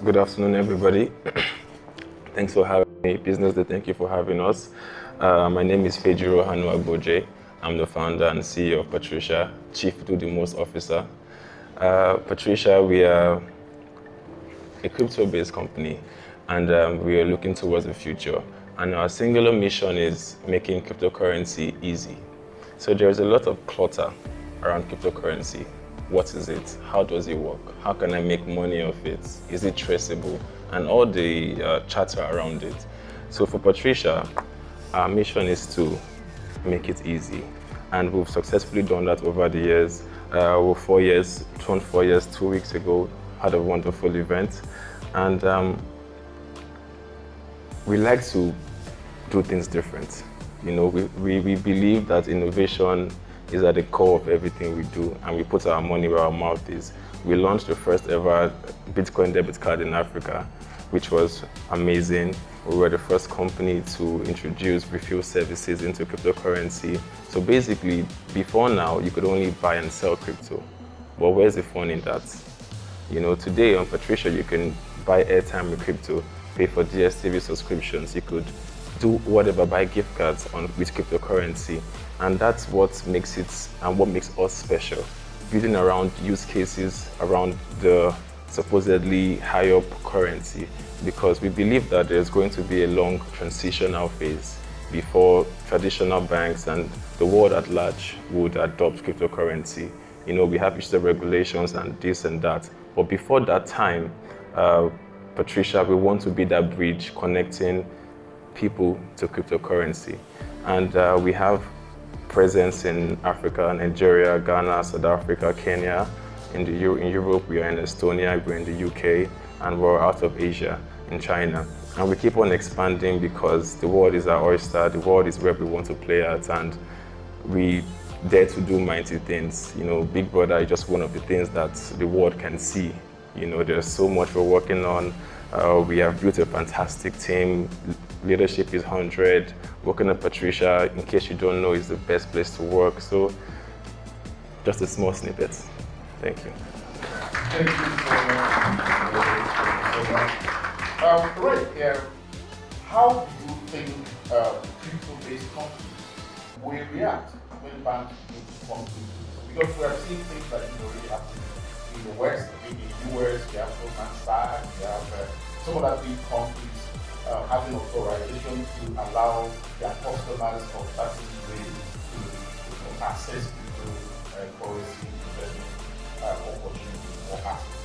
Good afternoon, everybody. Thanks for having me. BusinessDay, thank you for having us. My name is Hanu Fejiro. I'm the founder and CEO of Patricia, Chief Do the Most Officer. Patricia, we are a crypto-based company, and we are looking towards the future. And our singular mission is making cryptocurrency easy. So there is a lot of clutter around cryptocurrency. What is it? How does it work? How can I make money off it? Is it traceable? And all the chatter around it. So for Patricia, our mission is to make it easy. And we've successfully done that over the years. We're 4 years, turned 4 years 2 weeks ago, had a wonderful event. And we like to do things different. You know, we believe that innovation is at the core of everything we do, and we put our money where our mouth is. We launched the first ever Bitcoin debit card in Africa, which was amazing. We were the first company to introduce refill services into cryptocurrency. So basically, before now, you could only buy and sell crypto. But where's the fun in that? You know, today on Patricia, you can buy airtime with crypto, pay for DSTV subscriptions. You could do whatever, buy gift cards with cryptocurrency. And that's what makes it and what makes us special. Building around use cases around the supposedly high up currency, because we believe that there's going to be a long transitional phase before traditional banks and the world at large would adopt cryptocurrency. You know, we have issues of regulations and this and that. But before that time, Patricia, we want to be that bridge connecting people to cryptocurrency. And we have presence in Africa, Nigeria, Ghana, South Africa, Kenya. In Europe, we are in Estonia, we're in the UK, and we're out of Asia, in China. And we keep on expanding because the world is our oyster, the world is where we want to play at, and we dare to do mighty things. You know, Big Brother is just one of the things that the world can see. You know, there's so much we're working on. We have built a fantastic team. Leadership is 100. Working at Patricia, in case you don't know, is the best place to work. So, just a small snippet. Thank you. Thank you for Ray, how do you think crypto-based companies will react when banks need to come to crypto? Because we have seen things like it already happen in the West, in the US, we have Goldman Sachs, we have some of that big companies having authorization to allow their customers of certain ways to access cryptocurrency investment opportunities or assets.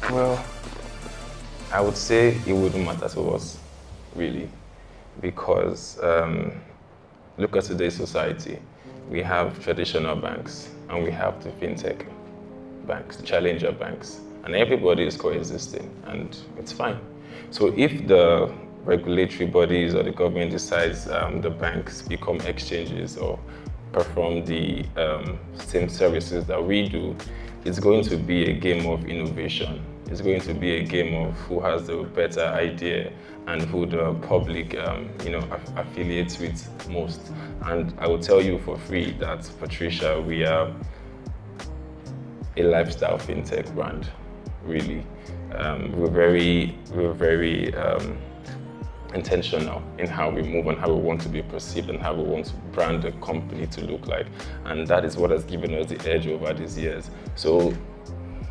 Well, I would say it wouldn't matter to us, really, because look at today's society. We have traditional banks and we have the fintech banks, the challenger banks, and everybody is coexisting, and it's fine. So if the regulatory bodies or the government decides the banks become exchanges or perform the same services that we do, it's going to be a game of innovation. It's going to be a game of who has the better idea and who the public affiliates with most. And I will tell you for free that Patricia, we are a lifestyle fintech brand, really. We're very intentional in how we move and how we want to be perceived and how we want to brand the company to look like. And that is what has given us the edge over these years. So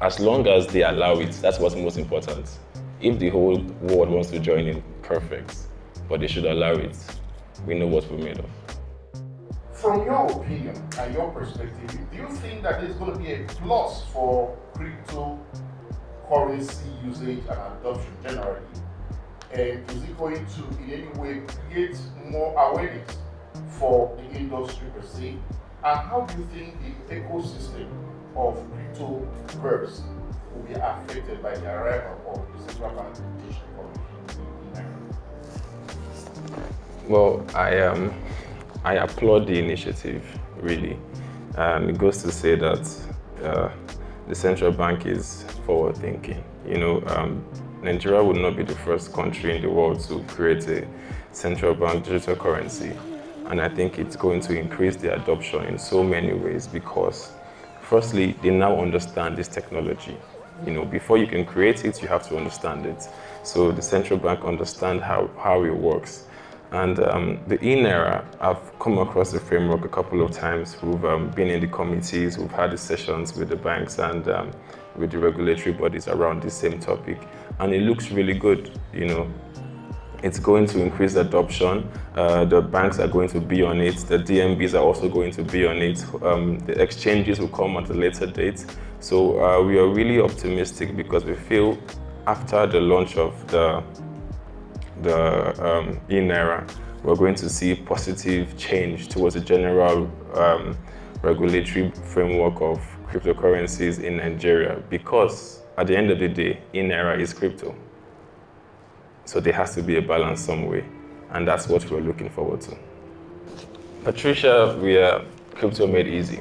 as long as they allow it, that's what's most important. If the whole world wants to join in, perfect. But they should allow it. We know what we're made of. From your opinion and your perspective, do you think that there's going to be a plus for cryptocurrency usage and adoption generally? And is it going to in any way create more awareness for the industry per se? And how do you think the ecosystem of cryptocurrency will be affected by the arrival of the central bank digital in America? Well, I applaud the initiative, really. It goes to say that the central bank is forward-thinking. You know, Nigeria would not be the first country in the world to create a central bank digital currency. And I think it's going to increase the adoption in so many ways because Firstly, they now understand this technology. You know, before you can create it, you have to understand it. So the central bank understand how it works. And the in-era, I've come across the framework a couple of times. We've been in the committees, we've had the sessions with the banks and with the regulatory bodies around this same topic. And it looks really good, you know. It's going to increase adoption. The banks are going to be on it. The DMBs are also going to be on it. The exchanges will come at a later date. So we are really optimistic because we feel after the launch of the in-era, we're going to see positive change towards a general regulatory framework of cryptocurrencies in Nigeria, because at the end of the day, in-era is crypto. So there has to be a balance some way, and that's what we're looking forward to. Patricia, we are Crypto Made Easy.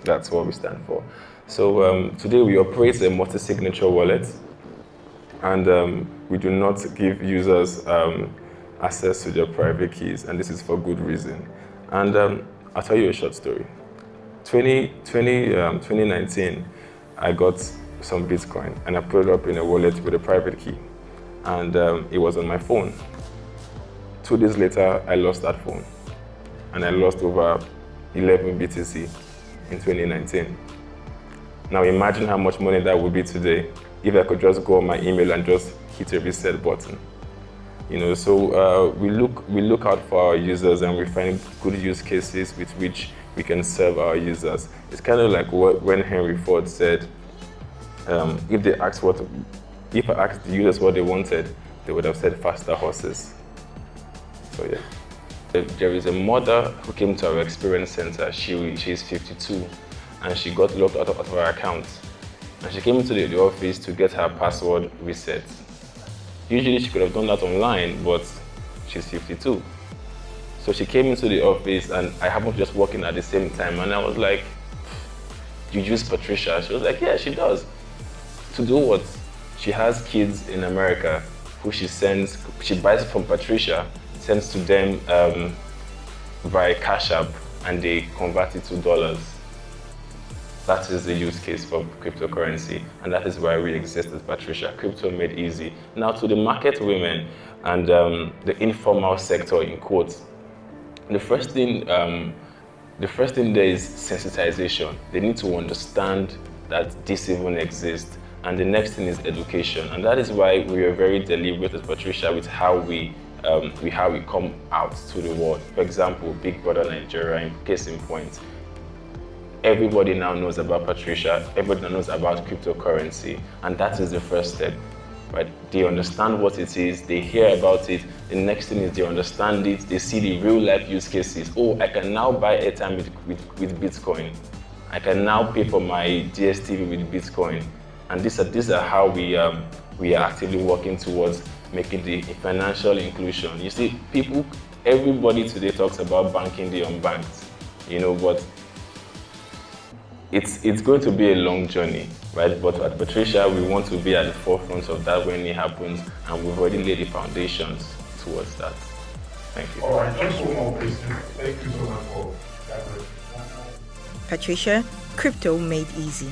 That's what we stand for. So today we operate a multi-signature wallet, and we do not give users access to their private keys, and this is for good reason. And I'll tell you a short story. 2019, I got some Bitcoin, and I put it up in a wallet with a private key, and it was on my phone. 2 days later, I lost that phone, and I lost over 11 BTC in 2019. Now imagine how much money that would be today if I could just go on my email and just hit a reset button. You know, so we look out for our users, and we find good use cases with which we can serve our users. It's kind of like when Henry Ford said, if I asked the users what they wanted, they would have said faster horses. So yeah. There is a mother who came to our experience center. She's 52, and she got locked out of her account. And she came into the office to get her password reset. Usually she could have done that online, but she's 52. So she came into the office, and I happened to just walk in at the same time, and I was like, "You use Patricia?" She was like, "Yeah, she does." To do what? She has kids in America who she buys from Patricia, sends to them via Cash App, and they convert it to dollars. That is the use case for cryptocurrency, and that is why we exist as Patricia, Crypto Made Easy. Now to the market women and the informal sector in quotes, the first thing there is sensitization. They need to understand that this even exists, and the next thing is education, and that is why we are very deliberate as Patricia with how we come out to the world. For example, Big Brother Nigeria, case in point. Everybody now knows about Patricia, everybody now knows about cryptocurrency, and that is the first step, right? They understand what it is, they hear about it, the next thing is they understand it, they see the real life use cases. Oh, I can now buy airtime with Bitcoin. I can now pay for my DSTV with Bitcoin. And these are how we are actively working towards making the financial inclusion. You see, everybody today talks about banking the unbanked, you know, but it's going to be a long journey, right? But at Patricia, we want to be at the forefront of that when it happens, and we've already laid the foundations towards that. Thank you. All right, just one more question. Thank you so much for that. Patricia, Crypto Made Easy.